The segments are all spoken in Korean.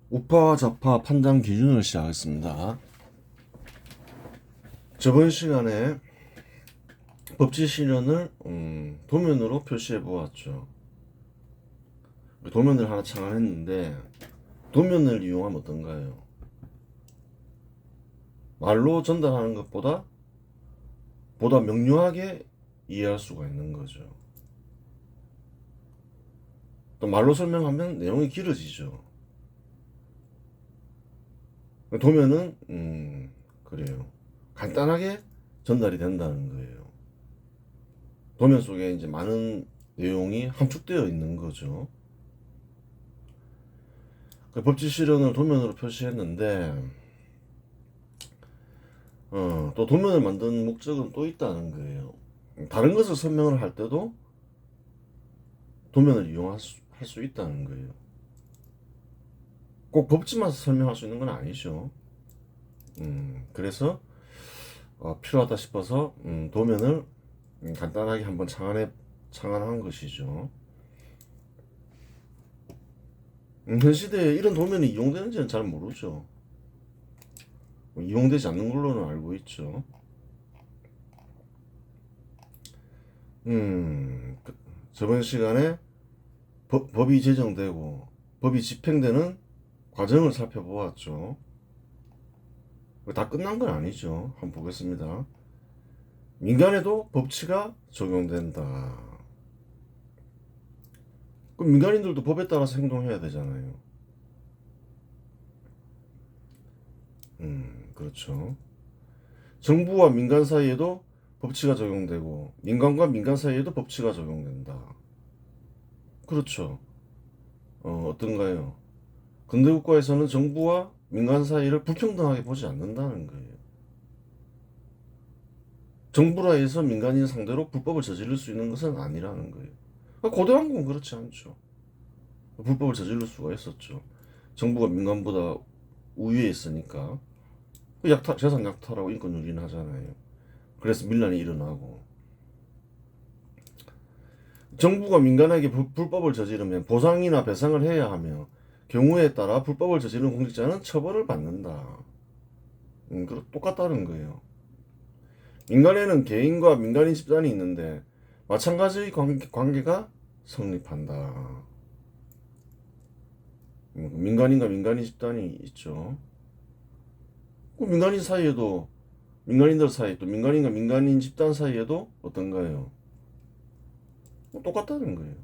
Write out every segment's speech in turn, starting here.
우파 좌파 판단 기준을 시작하겠습니다. 저번 시간에 법치 실현을 도면으로 표시해 보았죠. 도면을 하나 창안했는데 도면을 이용하면 어떤가요? 말로 전달하는 것보다 보다 명료하게 이해할 수가 있는 거죠. 또 말로 설명하면 내용이 길어지죠. 도면은 그래요. 간단하게 전달이 된다는 거예요. 도면 속에 이제 많은 내용이 함축되어 있는 거죠. 법치 실현을 도면으로 표시했는데 또 도면을 만든 목적은 또 있다는 거예요. 다른 것을 설명을 할 때도 도면을 이용할 수 있다는 거예요. 꼭 법치만 설명할 수 있는 건 아니죠. 그래서 필요하다 싶어서 도면을 간단하게 한번 창안한 것이죠. 현 시대에 이런 도면이 이용되는지는 잘 모르죠. 이용되지 않는 걸로는 알고 있죠. 저번 시간에 법이 제정되고 법이 집행되는 과정을 살펴보았죠. 다 끝난 건 아니죠. 한번 보겠습니다. 민간에도 법치가 적용된다. 그럼 민간인들도 법에 따라서 행동해야 되잖아요. 그렇죠. 정부와 민간 사이에도 법치가 적용되고 민간과 민간 사이에도 법치가 적용된다. 그렇죠. 어떤가요? 근대국가에서는 정부와 민간 사이를 불평등하게 보지 않는다는 거예요. 정부라 해서 민간인 상대로 불법을 저지를 수 있는 것은 아니라는 거예요. 고대 한국은 그렇지 않죠. 불법을 저지를 수가 있었죠. 정부가 민간보다 우위에 있으니까 재산 약탈하고 인권 유린하잖아요. 그래서 밀란이 일어나고 정부가 민간에게 불법을 저지르면 보상이나 배상을 해야 하며 경우에 따라 불법을 저지른 공직자는 처벌을 받는다. 똑같다는 거예요. 민간에는 개인과 민간인 집단이 있는데 마찬가지의 관계가 성립한다. 민간인과 민간인 집단이 있죠. 그 민간인 사이에도 민간인들 사이 또 민간인과 민간인 집단 사이에도 어떤가요? 똑같다는 거예요.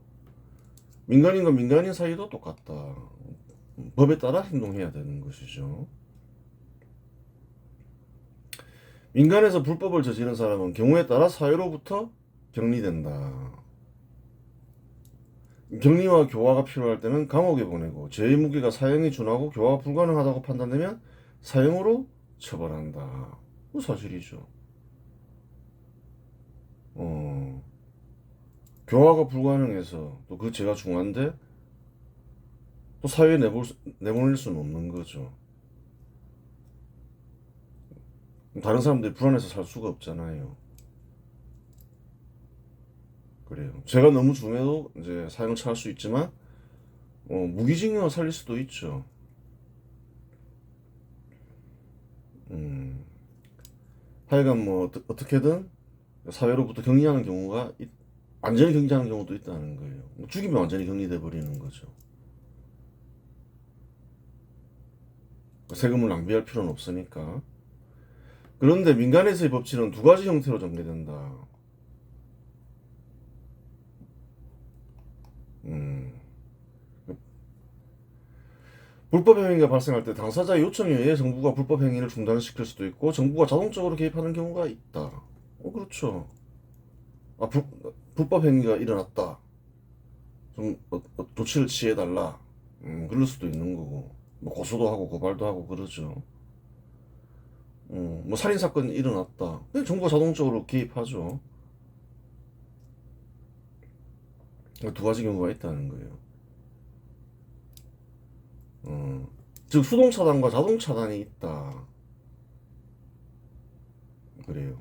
민간인과 민간인 사이도 똑같다. 법에 따라 행동해야 되는 것이죠. 민간에서 불법을 저지른 사람은 경우에 따라 사회로부터 격리된다. 격리와 교화가 필요할 때는 감옥에 보내고 죄의 무게가 사형에 준하고 교화가 불가능하다고 판단되면 사형으로 처벌한다. 그 사실이죠. 교화가 불가능해서 또 그 죄가 중한데 또 사회에 내보낼 수는 없는 거죠. 다른 사람들이 불안해서 살 수가 없잖아요. 그래요. 죄가 너무 중해도 이제 사형을 처할 수 있지만 무기징역을 살릴 수도 있죠. 하여간 뭐 어떻게든 사회로부터 격리하는 경우가 완전히 격리하는 경우도 있다는 거예요. 뭐 죽이면 완전히 격리돼 버리는 거죠. 세금을 낭비할 필요는 없으니까. 그런데 민간에서의 법치는 두 가지 형태로 전개된다. 음, 불법 행위가 발생할 때 당사자의 요청에 의해 정부가 불법 행위를 중단시킬 수도 있고 정부가 자동적으로 개입하는 경우가 있다. 그렇죠. 불법 행위가 일어났다. 좀 조치를 취해달라. 그럴 수도 있는 거고 뭐 고소도 하고 고발도 하고 그러죠. 뭐 살인 사건이 일어났다. 정부가 자동적으로 개입하죠. 두 가지 경우가 있다는 거예요. 즉 수동 차단과 자동 차단이 있다. 그래요.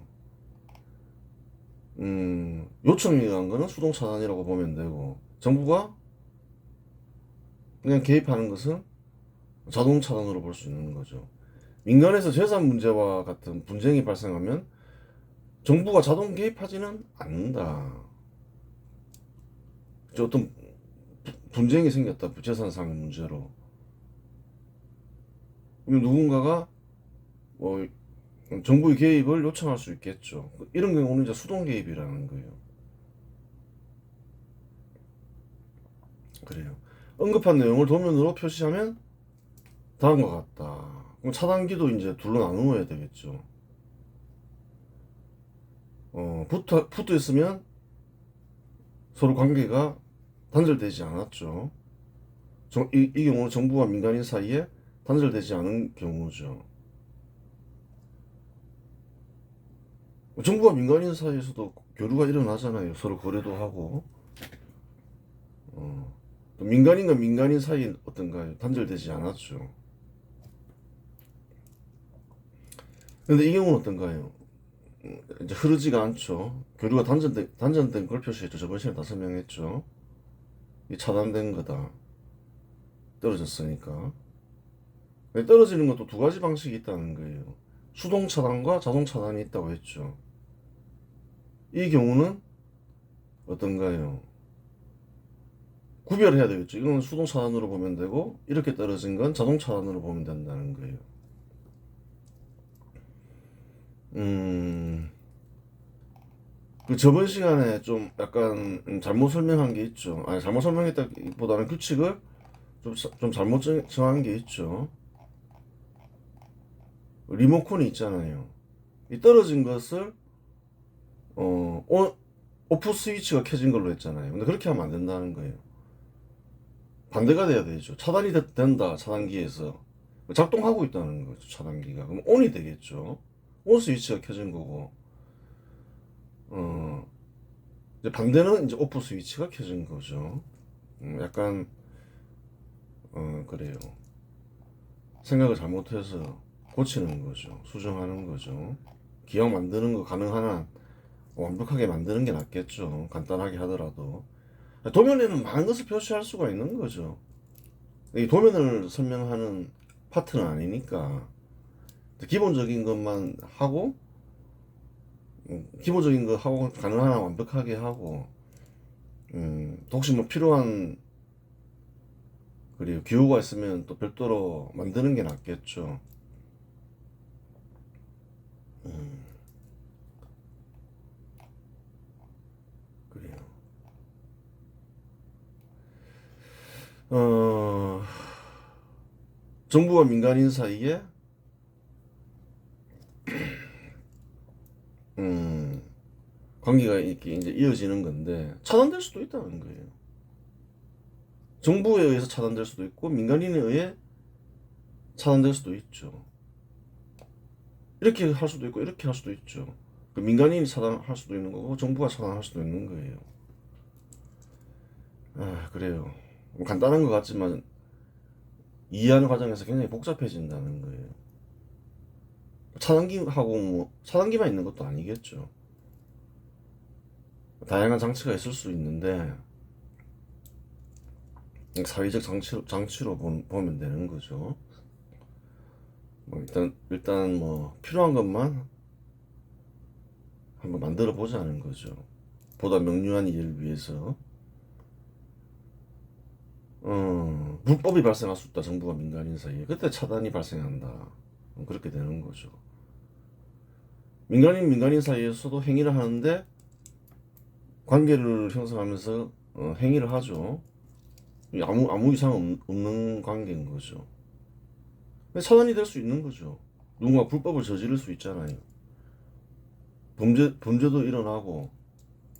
요청이 간 거는 수동 차단이라고 보면 되고 정부가 그냥 개입하는 것은 자동 차단으로 볼 수 있는 거죠. 민간에서 재산 문제와 같은 분쟁이 발생하면 정부가 자동 개입하지는 않는다. 어떤 분쟁이 생겼다. 재산상 문제로. 그럼 누군가가 뭐 정부의 개입을 요청할 수 있겠죠. 이런 경우는 이제 수동 개입이라는 거예요. 그래요. 언급한 내용을 도면으로 표시하면 다음과 같다. 그럼 차단기도 이제 둘로 나누어야 되겠죠. 붙어 있으면 서로 관계가 단절되지 않았죠. 이 경우는 정부와 민간인 사이에 단절되지 않은 경우죠. 정부와 민간인 사이에서도 교류가 일어나잖아요. 서로 거래도 하고. 또 민간인과 민간인 사이에 어떤가요? 단절되지 않았죠. 근데 이 경우는 어떤가요? 이제 흐르지가 않죠. 교류가 단절된 걸 표시했죠. 저번 시간에 다 설명했죠. 이 차단된 거다. 떨어졌으니까. 떨어지는 것도 두 가지 방식이 있다는 거예요. 수동 차단과 자동 차단이 있다고 했죠. 이 경우는 어떤가요? 구별해야 되겠죠. 이건 수동 차단으로 보면 되고, 이렇게 떨어진 건 자동 차단으로 보면 된다는 거예요. 그 저번 시간에 좀 약간 잘못 설명한 게 있죠. 아니, 잘못 설명했다기보다는 규칙을 좀 잘못 정한 게 있죠. 리모컨이 있잖아요. 이 떨어진 것을 오프 스위치가 켜진 걸로 했잖아요. 근데 그렇게 하면 안 된다는 거예요. 반대가 돼야 되죠. 차단이 된다. 차단기에서 작동하고 있다는 거죠. 차단기가. 그럼 온이 되겠죠. 온 스위치가 켜진 거고, 이제 반대는 이제 오프 스위치가 켜진 거죠. 약간 그래요. 생각을 잘못해서 고치는 거죠. 수정하는 거죠. 기왕 만드는 거 가능한 한 완벽하게 만드는 게 낫겠죠. 간단하게 하더라도. 도면에는 많은 것을 표시할 수가 있는 거죠. 이 도면을 설명하는 파트는 아니니까 기본적인 것만 하고, 기본적인 거 하고 가능한 한 완벽하게 하고, 또 혹시 뭐 필요한 그리고 기호가 있으면 또 별도로 만드는 게 낫겠죠. 그래요. 어, 정부와 민간인 사이에 음, 관계가 이렇게 이제 이어지는 건데 차단될 수도 있다는 거예요. 정부에 의해서 차단될 수도 있고 민간인에 의해 차단될 수도 있죠. 이렇게 할 수도 있고 이렇게 할 수도 있죠. 그 민간인이 차단할 수도 있는 거고 정부가 차단할 수도 있는 거예요. 아, 그래요. 뭐 간단한 것 같지만 이해하는 과정에서 굉장히 복잡해진다는 거예요. 차단기하고 뭐 차단기만 있는 것도 아니겠죠. 다양한 장치가 있을 수 있는데 사회적 장치로 보면 되는 거죠. 뭐 일단 뭐 필요한 것만 한번 만들어 보자는 거죠. 보다 명료한 이해를 위해서. 불법이 발생할 수 있다. 정부와 민간인 사이에. 그때 차단이 발생한다. 그렇게 되는 거죠. 민간인 사이에서도 행위를 하는데 관계를 형성하면서 행위를 하죠. 아무 이상 없는 관계인 거죠. 차단이 될 수 있는 거죠. 누군가 불법을 저지를 수 있잖아요. 범죄도 일어나고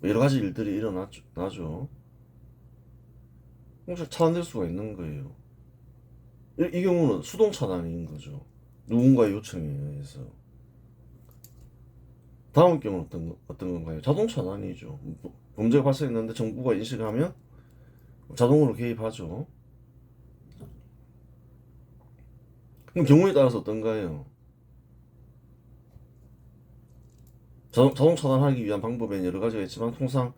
여러 가지 일들이 일어나죠. 차단될 수가 있는 거예요. 이 경우는 수동 차단인 거죠. 누군가의 요청에 의해서. 다음 경우는 어떤 건가요? 자동 차단이죠. 범죄가 발생했는데 정부가 인식하면 자동으로 개입하죠. 그럼 경우에 따라서 어떤가요? 자동 차단하기 위한 방법에는 여러 가지가 있지만 통상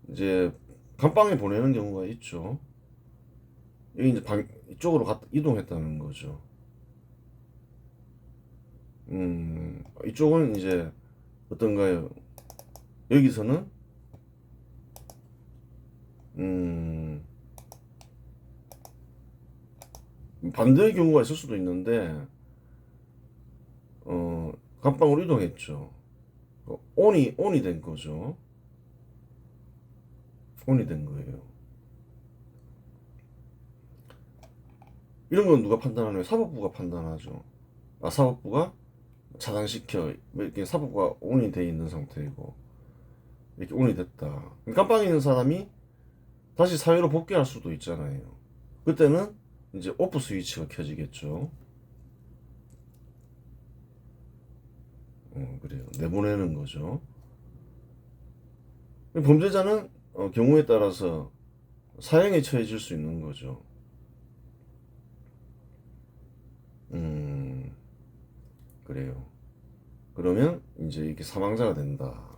이제 감방에 보내는 경우가 있죠. 이게 이제 이쪽으로 이동했다는 거죠. 이쪽은 이제 어떤가요? 여기서는 반대의 경우가 있을 수도 있는데 감방으로 이동했죠. 온이 된 거죠. 온이 된 거예요. 이런 건 누가 판단하냐면 사법부가 판단하죠. 사법부가 차단시켜. 이렇게 사법부가 온이 돼 있는 상태이고 이렇게 온이 됐다. 깜빵에 있는 사람이 다시 사회로 복귀할 수도 있잖아요. 그때는 이제 오프 스위치가 켜지겠죠. 그래요. 내보내는 거죠. 범죄자는 경우에 따라서 사형에 처해질 수 있는 거죠. 그래요. 그러면 이제 이렇게 사망자가 된다.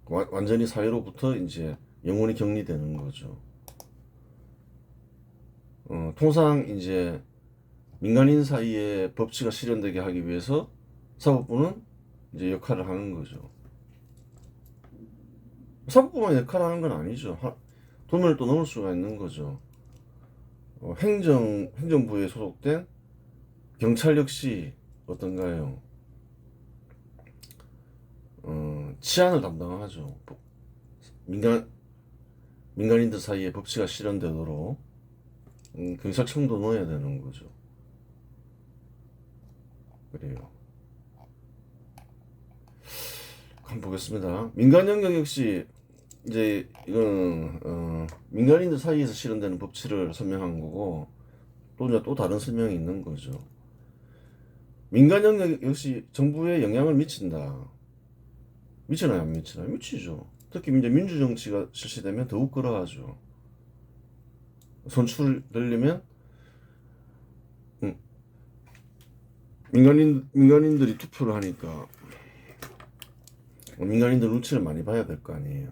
완전히 사회로부터 이제 영원히 격리되는 거죠. 통상 이제 민간인 사이에 법치가 실현되게 하기 위해서 사법부는 이제 역할을 하는 거죠. 사법부만 역할을 하는 건 아니죠. 도면을 또 넘을 수가 있는 거죠. 행정부에 소속된 경찰 역시 어떤가요? 치안을 담당하죠. 민간인들 사이에 법치가 실현되도록 경찰청도 넣어야 되는 거죠. 그래요. 한번 보겠습니다. 민간 영역 역시 이제 이건 민간인들 사이에서 실현되는 법치를 설명한 거고 또 다른 설명이 있는 거죠. 민간 영역 역시 정부에 영향을 미친다. 미치나요, 안 미치나요? 미치죠. 특히 이제 민주정치가 실시되면 더욱 그러하죠. 선출되려면 민간인들이 투표를 하니까 민간인들 눈치를 많이 봐야 될 거 아니에요.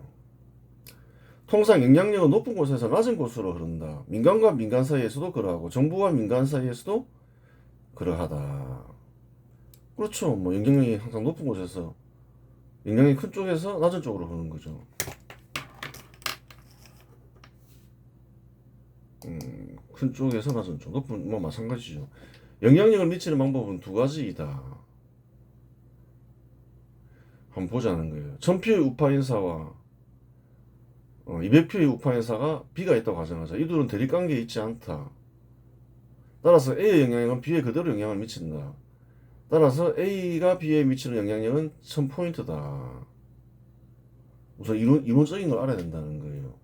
통상 영향력은 높은 곳에서 낮은 곳으로 흐른다. 민간과 민간 사이에서도 그러하고 정부와 민간 사이에서도 그러하다. 그렇죠. 뭐 영향력이 항상 높은 곳에서 영향이 큰 쪽에서 낮은 쪽으로 흐르는 거죠. 큰 쪽에서 낮은 쪽, 높은 뭐 마찬가지죠. 영향력을 미치는 방법은 두 가지이다. 한번 보자는 거예요. 1000표의 우파 인사와 200표의 우파 인사가 B가 있다고 가정하자. 이들은 대립관계에 있지 않다. 따라서 A의 영향력은 B에 그대로 영향을 미친다. 따라서 A가 B에 미치는 영향력은 1000포인트다. 우선 이론적인 걸 알아야 된다는 거예요.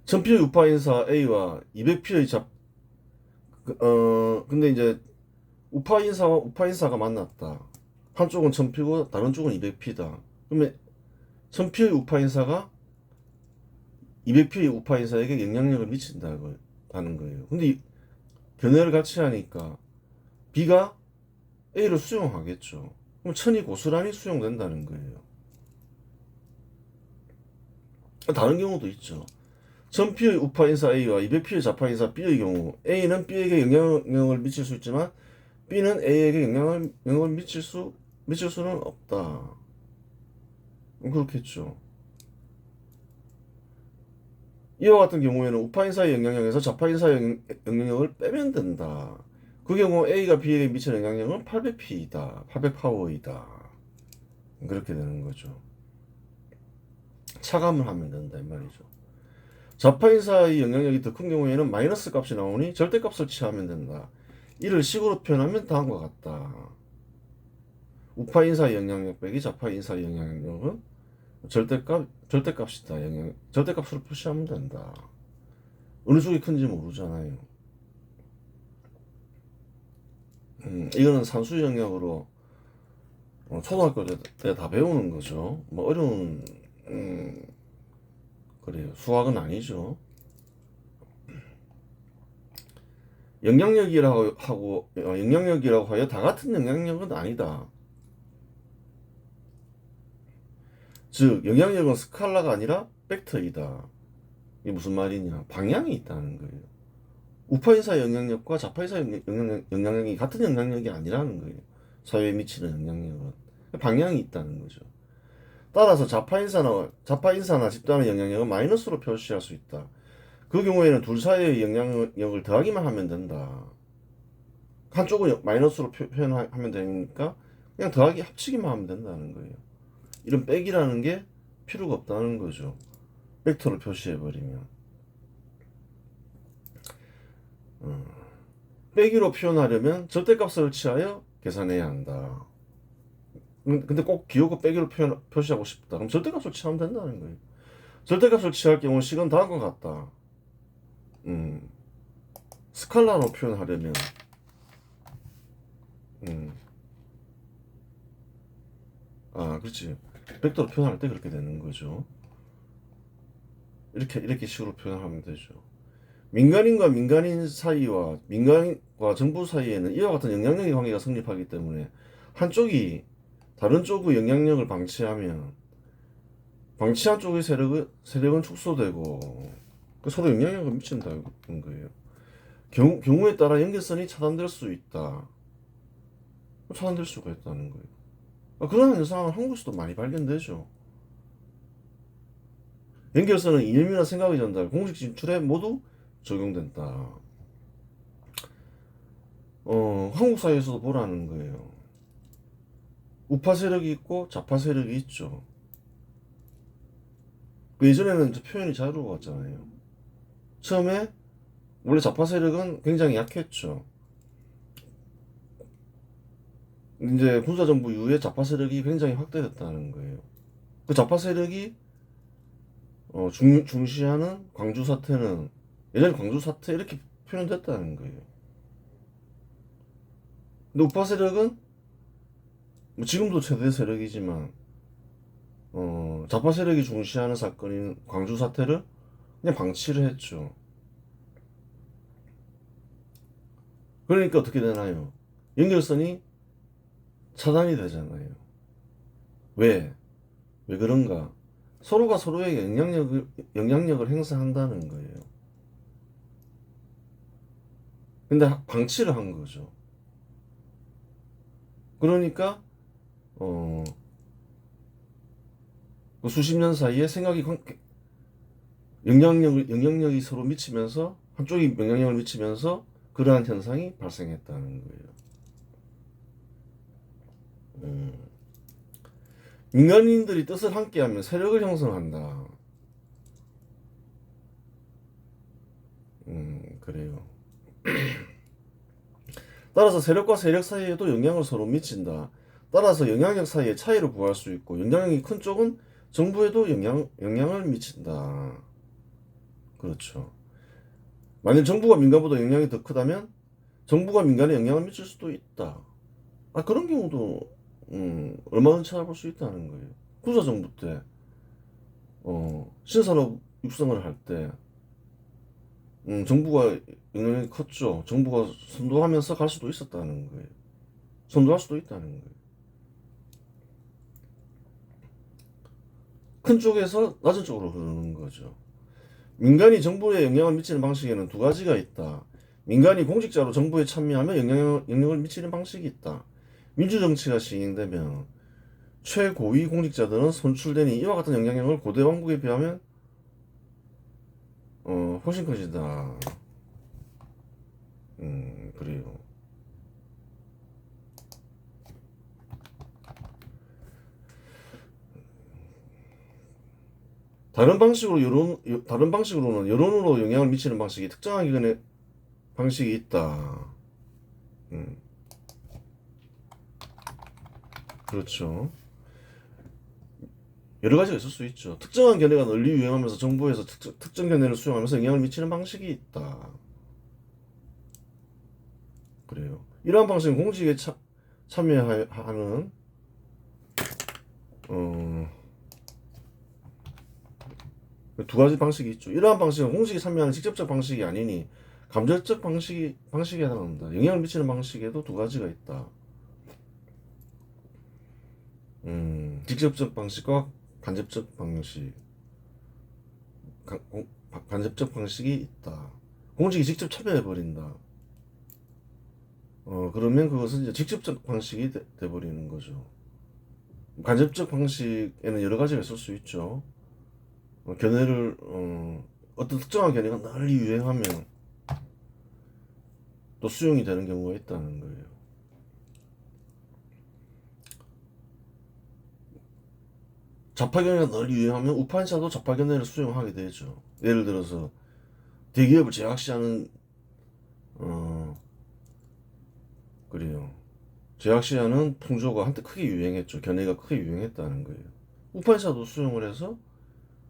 1000표의 우파 인사 A와 200표의 근데 이제 우파 인사와 우파 인사가 만났다. 한쪽은 1000표고 다른 쪽은 200표다. 그러면 1000표의 우파 인사가 200표의 우파 인사에게 영향력을 미친다는 거예요. 근데 견해를 같이 하니까 B가 A를 수용하겠죠. 그럼 1000이 고스란히 수용된다는 거예요. 다른 경우도 있죠. 1000표의 우파 인사 A와 200표의 좌파 인사 B의 경우 A는 B에게 영향을 미칠 수 있지만 B는 A에게 영향을 미칠 수는 없다. 그렇겠죠. 이와 같은 경우에는 우파 인사의 영향력에서 좌파 인사의 영향력을 빼면 된다. 그 경우 A가 B에게 미치는 영향력은 800P이다. 800파워이다. 그렇게 되는 거죠. 차감을 하면 된다 이 말이죠. 좌파 인사의 영향력이 더 큰 경우에는 마이너스 값이 나오니 절대값을 취하면 된다. 이를 식으로 표현하면 다음과 같다. 우파 인사의 영향력 빼기 좌파 인사의 영향력은 절대값이다. 절대값으로 표시하면 된다. 어느 쪽이 큰지 모르잖아요. 이거는 산수 영역으로 초등학교 때 다 배우는 거죠. 뭐 어려운 그래요. 수학은 아니죠. 영향력이라고 하여 다 같은 영향력은 아니다. 즉 영향력은 스칼라가 아니라 벡터이다. 이게 무슨 말이냐? 방향이 있다는 거예요. 우파인사의 영향력과 좌파인사의 영향력이 같은 영향력이 아니라는 거예요. 사회에 미치는 영향력은 방향이 있다는 거죠. 따라서 좌파인사나 집단의 영향력은 마이너스로 표시할 수 있다. 그 경우에는 둘 사이의 영향력을 더하기만 하면 된다. 한쪽은 마이너스로 표현하면 되니까 그냥 더하기 합치기만 하면 된다는 거예요. 이런 빼기라는 게 필요가 없다는 거죠. 벡터를 표시해버리면. 빼기로 표현하려면 절대값을 취하여 계산해야 한다. 근데 꼭 기호가 빼기로 표시하고 싶다. 그럼 절대값을 취하면 된다는 거예요. 절대값을 취할 경우 식은 다음과 같다. 스칼라로 표현하려면 그렇지. 벡터로 표현할 때 그렇게 되는 거죠. 이렇게 식으로 표현하면 되죠. 민간인과 민간인 사이와 민간과 정부 사이에는 이와 같은 영향력의 관계가 성립하기 때문에 한쪽이 다른 쪽의 영향력을 방치하면 방치한 쪽의 세력은 축소되고 서로 영향력을 미친다는 거예요. 경우에 따라 연결선이 차단될 수 있다. 차단될 수가 있다는 거예요. 그런 현상은 한국에서도 많이 발견되죠. 연결선은 이념이나 생각의 전달, 공식 진출에 모두 적용된다. 한국 사회에서도 보라는 거예요. 우파 세력이 있고 좌파 세력이 있죠. 예전에는 표현이 자유로웠잖아요. 처음에 원래 좌파 세력은 굉장히 약했죠. 이제 군사정부 이후에 좌파 세력이 굉장히 확대됐다는 거예요. 그 좌파 세력이 중시하는 광주 사태는 예전에 광주 사태 이렇게 표현됐다는 거예요. 근데 우파 세력은 뭐 지금도 최대 세력이지만 좌파 세력이 중시하는 사건인 광주 사태를 그냥 방치를 했죠. 그러니까 어떻게 되나요? 연결선이 차단이 되잖아요. 왜? 왜 그런가? 서로가 서로에게 영향력을 행사한다는 거예요. 근데 방치를 한 거죠. 그러니까 그 수십 년 사이에 영향력이 서로 미치면서 한쪽이 영향력을 미치면서 그러한 현상이 발생했다는 거예요. 민간인들이 뜻을 함께하면 세력을 형성한다. 그래요. 따라서 세력과 세력 사이에도 영향을 서로 미친다. 따라서 영향력 사이의 차이를 구할 수 있고 영향력이 큰 쪽은 정부에도 영향을 미친다. 그렇죠. 만약 정부가 민간보다 영향이 더 크다면 정부가 민간에 영향을 미칠 수도 있다. 그런 경우도 얼마든지 찾아볼 수 있다는 거예요. 군사정부 때 신산업 육성을 할 때 정부가 영향력이 컸죠. 정부가 선도하면서 갈 수도 있었다는 거예요. 선도할 수도 있다는 거예요. 큰 쪽에서 낮은 쪽으로 흐르는 거죠. 민간이 정부에 영향을 미치는 방식에는 두 가지가 있다. 민간이 공직자로 정부에 참여하며 영향을 미치는 방식이 있다. 민주정치가 시행되면 최고위 공직자들은 선출되니 이와 같은 영향력을 고대 왕국에 비하면 훨씬 커진다. 그래요. 다른 방식으로는 여론으로 영향을 미치는 방식이 특정한 기관의 방식이 있다. 그렇죠. 여러 가지가 있을 수 있죠. 특정한 견해가 널리 유행하면서 정부에서 특정 견해를 수용하면서 영향을 미치는 방식이 있다. 그래요. 이러한 방식은 공직에 참여하는 두 가지 방식이 있죠. 이러한 방식은 공직에 참여하는 직접적 방식이 아니니 감정적 방식에 해당합니다. 영향을 미치는 방식에도 두 가지가 있다. 직접적 방식과 간접적 방식. 간접적 방식이 있다. 공직이 직접 참여해버린다. 그러면 그것은 이제 직접적 방식이 돼버리는 거죠. 간접적 방식에는 여러 가지가 있을 수 있죠. 견해를 어떤 특정한 견해가 널리 유행하면 또 수용이 되는 경우가 있다는 거예요. 좌파 견해가 널리 유행하면 우파인사도 좌파 견해를 수용하게 되죠. 예를 들어서 대기업을 제약시하는 그래요. 제약시하는 풍조가 한때 크게 유행했죠. 견해가 크게 유행했다는 거예요. 우파인사도 수용을 해서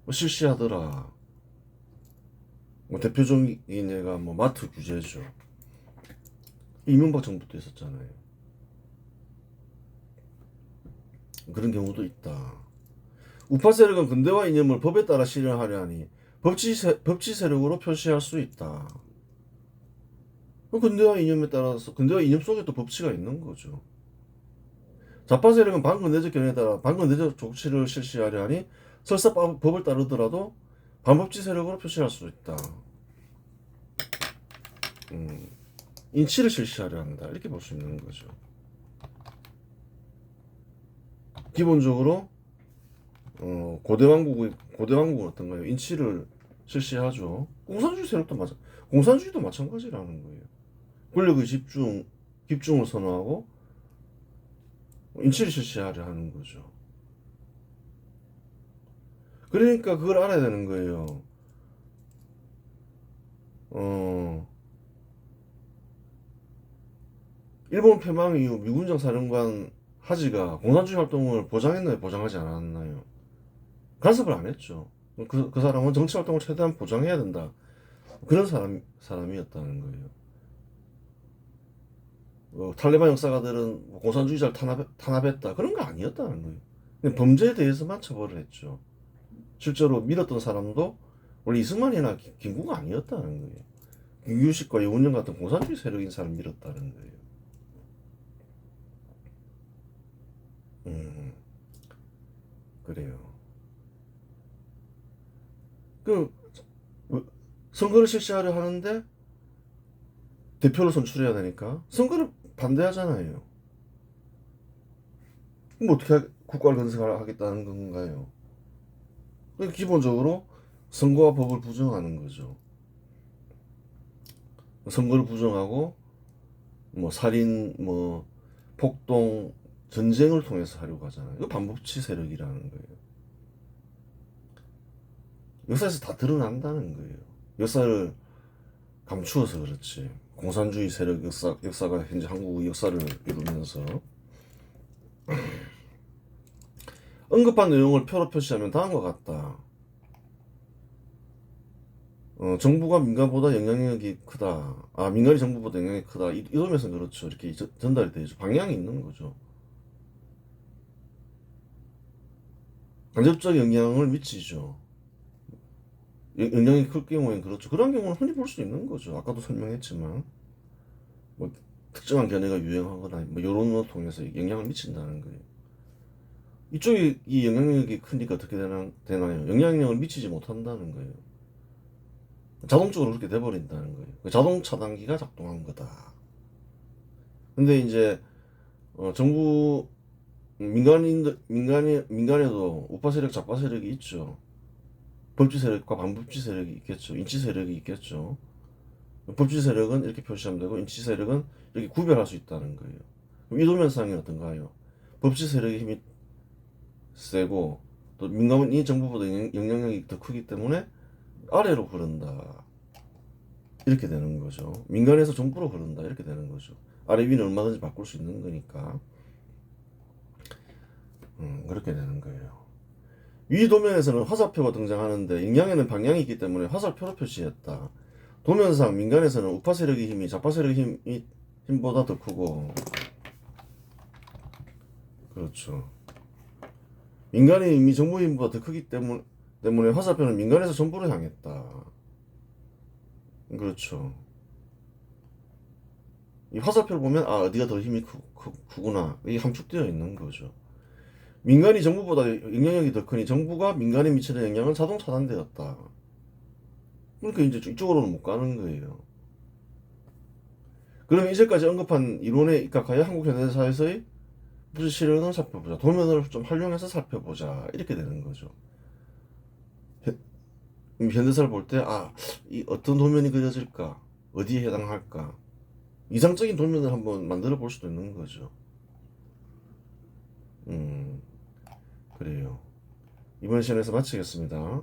뭐 실시하더라. 뭐 대표적인 예가 뭐 마트 규제죠. 이명박 정부 때 있었잖아요. 그런 경우도 있다. 우파 세력은 근대화 이념을 법에 따라 실현하려 하니 법치 세력으로 표시할 수 있다. 근대화 이념에 따라서 근대화 이념 속에 또 법치가 있는 거죠. 좌파 세력은 반근대적 견해에 따라 반근대적 조치를 실시하려 하니 설사 법을 따르더라도 반법치 세력으로 표시할 수 있다. 인치를 실시하려 한다. 이렇게 볼 수 있는 거죠. 기본적으로 고대왕국은 어떤가요? 인치를 실시하죠. 공산주의 세력도 공산주의도 마찬가지라는 거예요. 권력의 집중을 선호하고 인치를 실시하려 하는 거죠. 그러니까 그걸 알아야 되는 거예요. 일본 패망 이후 미군장 사령관 하지가 공산주의 활동을 보장했나요? 보장하지 않았나요? 간섭을 안 했죠. 그 사람은 정치 활동을 최대한 보장해야 된다. 그런 사람이었다는 거예요. 탈레반 역사가들은 공산주의자를 탄압했다. 그런 거 아니었다는 거예요. 그냥 범죄에 대해서만 처벌을 했죠. 실제로 밀었던 사람도 원래 이승만이나 김구가 아니었다는 거예요. 김규식과 이원영 같은 공산주의 세력인 사람 밀었다는 거예요. 그래요. 그 선거를 실시하려 하는데 대표를 선출해야 되니까 선거를 반대하잖아요. 그럼 어떻게 국가를 건설하겠다는 건가요? 기본적으로 선거와 법을 부정하는 거죠. 선거를 부정하고 뭐 살인, 뭐 폭동, 전쟁을 통해서 하려고 하잖아요. 이거 반법치 세력이라는 거예요. 역사에서 다 드러난다는 거예요. 역사를 감추어서 그렇지. 공산주의 세력 역사가 현재 한국의 역사를 이루면서 언급한 내용을 표로 표시하면 다음과 같다. 정부가 민간보다 영향력이 크다. 민간이 정부보다 영향력이 크다. 이러면서 그렇죠. 이렇게 전달이 되죠. 방향이 있는 거죠. 간접적 영향을 미치죠. 영향이 클 경우엔 그렇죠. 그런 경우는 흔히 볼 수 있는 거죠. 아까도 설명했지만 뭐 특정한 견해가 유행하거나 뭐 여론을 통해서 영향을 미친다는 거예요. 이쪽이 이 영향력이 크니까 어떻게 되나요? 영향력을 미치지 못한다는 거예요. 자동적으로 그렇게 돼버린다는 거예요. 자동 차단기가 작동한 거다. 근데 이제 정부 민간에도 우파 세력, 좌파 세력이 있죠. 법치 세력과 반법치 세력이 있겠죠. 인치 세력이 있겠죠. 법치 세력은 이렇게 표시하면 되고 인치 세력은 이렇게 구별할 수 있다는 거예요. 그럼 이도면상이 어떤가요? 법치 세력의 힘이 세고 또 민간이 정부보다 영향력이 더 크기 때문에 아래로 흐른다. 이렇게 되는 거죠. 민간에서 정부로 흐른다. 이렇게 되는 거죠. 아래 위는 얼마든지 바꿀 수 있는 거니까. 그렇게 되는 거예요. 위 도면에서는 화살표가 등장하는데 영향에는 방향이 있기 때문에 화살표로 표시했다. 도면상 민간에서는 우파 세력의 힘이 좌파 세력의 힘보다 더 크고 그렇죠. 민간의 힘이 정부의 힘보다 더 크기 때문에 화살표는 민간에서 정부로 향했다. 그렇죠. 이 화살표를 보면 어디가 더 힘이 크구나. 이게 함축되어 있는 거죠. 민간이 정부보다 영향력이 더 크니 정부가 민간에 미치는 영향은 자동 차단되었다. 그러니까 이제 이쪽으로는 못 가는 거예요. 그럼 이제까지 언급한 이론에 입각하여 한국 현대사에서의 부지 실현을 살펴보자. 도면을 좀 활용해서 살펴보자. 이렇게 되는 거죠. 현대사를 볼 때, 이 어떤 도면이 그려질까? 어디에 해당할까? 이상적인 도면을 한번 만들어 볼 수도 있는 거죠. 그래요. 이번 시간에서 마치겠습니다.